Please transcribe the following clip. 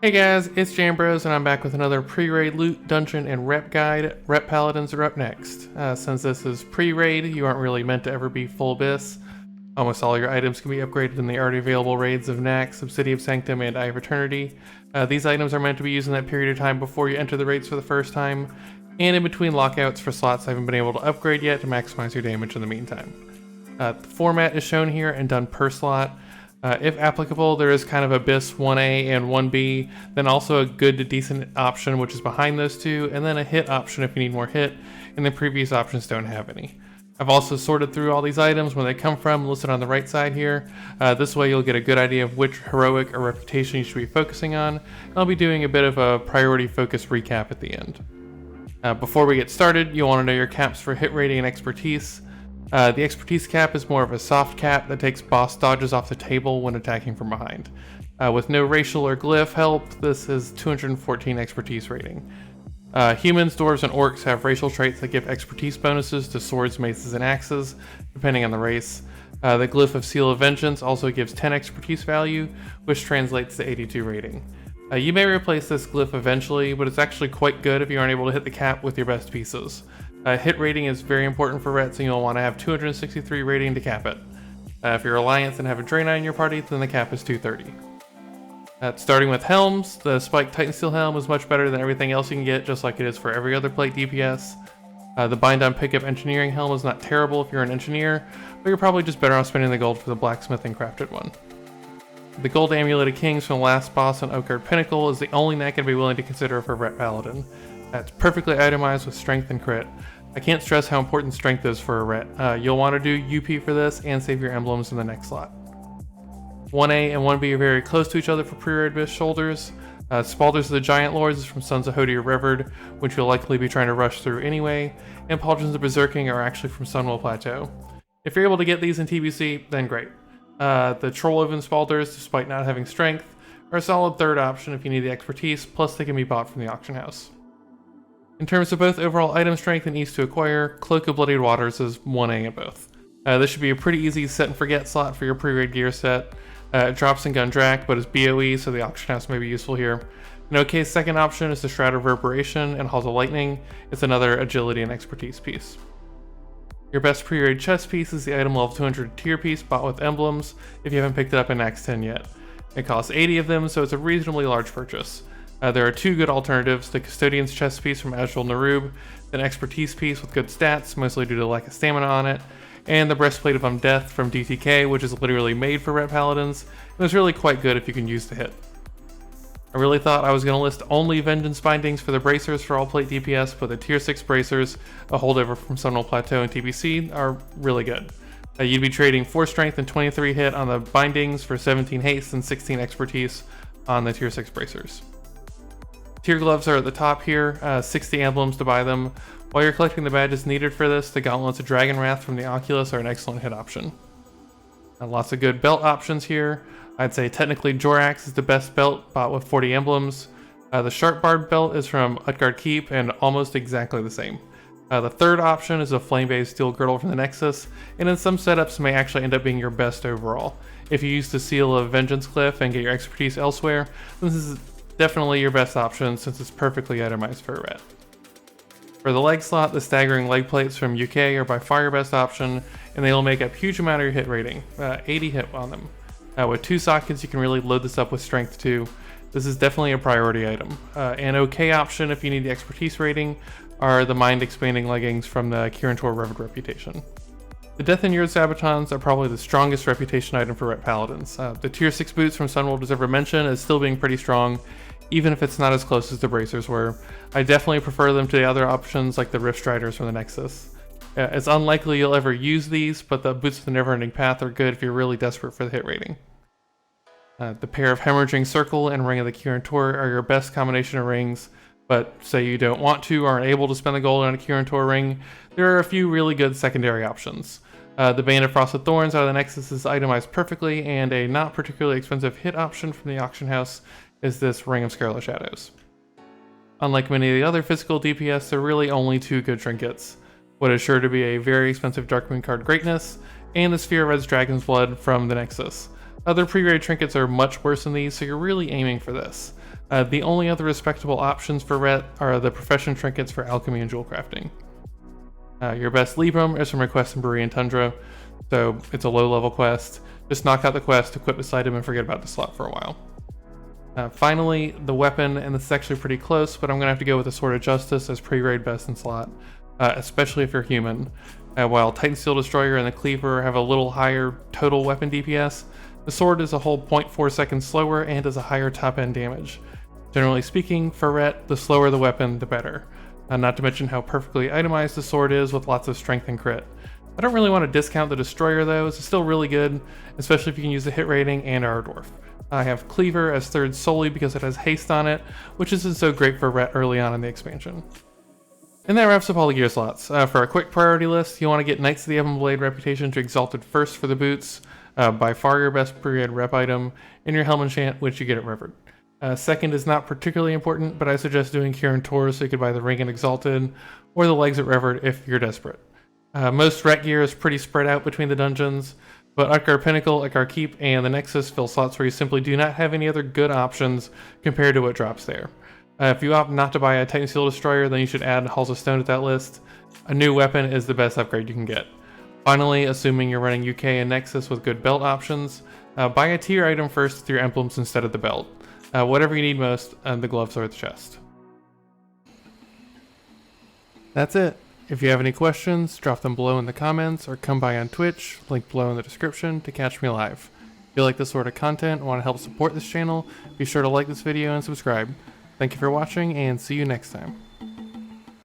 Hey guys, it's Jambros, and I'm back with another pre-raid loot, dungeon, and rep guide. Ret Paladins are up next. Since this is pre-raid, you aren't really meant to ever be full bis. Almost all your items can be upgraded in the already available raids of naxx, obsidian, sanctum, and eye of eternity. These items are meant to be used in that period of time before you enter the raids for the first time, and in between lockouts for slots I haven't been able to upgrade yet to maximize your damage in the meantime. The format is shown here and done per slot. If applicable, there is kind of a BIS 1A and 1B, then also a good to decent option, which is behind those two, and then a hit option if you need more hit, and the previous options don't have any. I've also sorted through all these items where they come from, listed on the right side here. This way you'll get a good idea of which heroic or reputation you should be focusing on. I'll be doing a bit of a priority focus recap at the end. Before we get started, you'll want to know your caps for hit rating and expertise. The expertise cap is more of a soft cap that takes boss dodges off the table when attacking from behind. With no racial or glyph help, this is 214 expertise rating. Humans, dwarves, and orcs have racial traits that give expertise bonuses to swords, maces, and axes, depending on the race. The glyph of Seal of Vengeance also gives 10 expertise value, which translates to 82 rating. You may replace this glyph eventually, but it's actually quite good if you aren't able to hit the cap with your best pieces. Hit rating is very important for Rets, and you'll want to have 263 rating to cap it. If you're Alliance and have a Draenei in your party, then the cap is 230. Starting with Helms, the Spike Titansteel Helm is much better than everything else you can get, just like it is for every other plate DPS. The Bind on Pickup Engineering Helm is not terrible if you're an engineer, but you're probably just better off spending the gold for the blacksmithing crafted one. The Gold Amulet of Kings from the last boss on Oakguard Pinnacle is the only neck I'd be willing to consider for Ret Paladin. It's perfectly itemized with strength and crit. I can't stress how important strength is for a Ret. You'll want to do UP for this and save your emblems in the next slot. 1A and 1B are very close to each other for pre-raid bis shoulders. Spalders of the Giant Lords is from Sons of Hodir Revered, which you'll likely be trying to rush through anyway, and Pauldrons of Berserking are actually from Sunwell Plateau. If you're able to get these in TBC, then great. The Troll-Oven Spalders, despite not having strength, are a solid third option if you need the expertise, plus they can be bought from the auction house. In terms of both overall item strength and ease to acquire, Cloak of Bloodied Waters is 1A in both. This should be a pretty easy set and forget slot for your pre-raid gear set. It drops in Gundrak, but is BOE, so the auction house may be useful here. An okay second option is the Shroud of Reverberation and Halls of Lightning. It's another agility and expertise piece. Your best pre-raid chest piece is the item level 200 tier piece bought with emblems if you haven't picked it up in naxx 10 yet. It costs 80 of them, so it's a reasonably large purchase. There are two good alternatives, the Custodian's chest piece from Azrael Narub, an expertise piece with good stats, mostly due to lack of stamina on it, and the Breastplate of Undeath from DTK, which is literally made for Ret Paladins, and is really quite good if you can use the hit. I really thought I was going to list only Vengeance bindings for the bracers for all plate DPS, but the tier 6 bracers, a holdover from Sunwell Plateau and TBC, are really good. You'd be trading 4 strength and 23 hit on the bindings for 17 haste and 16 expertise on the tier 6 bracers. Tier gloves are at the top here, 60 emblems to buy them. While you're collecting the badges needed for this, the gauntlets of Dragon Wrath from the Oculus are an excellent hit option. Lots of good belt options here. I'd say technically Jorax is the best belt, bought with 40 emblems. The Sharp Barbed belt is from Utgard Keep and almost exactly the same. The third option is a flame-based steel girdle from the Nexus, and in some setups may actually end up being your best overall. If you use the Seal of Vengeance Glyph and get your expertise elsewhere, this is definitely your best option since it's perfectly itemized for a Ret. For the leg slot, the staggering leg plates from UK are by far your best option, and they will make up a huge amount of your hit rating, 80 hit on them. With 2 sockets, you can really load this up with strength too. This is definitely a priority item. An okay option if you need the expertise rating are the mind expanding leggings from the Kirin Revered reputation. The Death and Yurt Sabatons are probably the strongest reputation item for Ret Paladins. The tier 6 boots from Sunwell deserve a mention as still being pretty strong, even if it's not as close as the bracers were. I definitely prefer them to the other options like the Rift Striders from the Nexus. It's unlikely you'll ever use these, but the boots of the Neverending Path are good if you're really desperate for the hit rating. The pair of Hemorrhaging Circle and Ring of the Kirin are your best combination of rings, but say you don't want to or aren't able to spend the gold on a Kirin ring, there are a few really good secondary options. The Bane of Frosted Thorns out of the Nexus is itemized perfectly, and a not particularly expensive hit option from the auction house is this Ring of Scarlet Shadows. Unlike many of the other physical DPS, there are really only 2 good trinkets. What is sure to be a very expensive Darkmoon card Greatness, and the Sphere of Red's Dragon's Blood from the Nexus. Other pre-raid trinkets are much worse than these, so you're really aiming for this. The only other respectable options for Ret are the profession trinkets for alchemy and jewel crafting. Your best Libram is from a quest in Brewery and Tundra, so it's a low level quest. Just knock out the quest, equip this item, and forget about the slot for a while. Finally, the weapon, and this is actually pretty close, but I'm going to have to go with the Sword of Justice as pre-raid best in slot, especially if you're human. While Titan Steel Destroyer and the Cleaver have a little higher total weapon DPS, the sword is a whole 0.4 seconds slower and does a higher top end damage. Generally speaking, for Ret, the slower the weapon, the better. Not to mention how perfectly itemized the sword is with lots of strength and crit. I don't really want to discount the Destroyer though, it's still really good, especially if you can use the hit rating and our Dwarf. I have Cleaver as third solely because it has haste on it, which isn't so great for Ret early on in the expansion. And that wraps up all the gear slots. For a quick priority list, you want to get Knights of the Ebon Blade reputation to Exalted first for the boots, by far your best pre-raid rep item, and your Helm enchant, which you get at Revered. Second is not particularly important, but I suggest doing Cure and Tour so you could buy the Ring and Exalted, or the legs at Revered if you're desperate. Most Ret gear is pretty spread out between the dungeons, but Utgar Pinnacle, Utgar Keep, and the Nexus fill slots where you simply do not have any other good options compared to what drops there. If you opt not to buy a Titan Steel Destroyer, then you should add Halls of Stone to that list. A new weapon is the best upgrade you can get. Finally, assuming you're running UK and Nexus with good belt options, buy a tier item first with your emblems instead of the belt. Whatever you need most, the gloves are at the chest. That's it. If you have any questions, drop them below in the comments or come by on Twitch, link below in the description to catch me live. If you like this sort of content and want to help support this channel, be sure to like this video and subscribe. Thank you for watching and see you next time.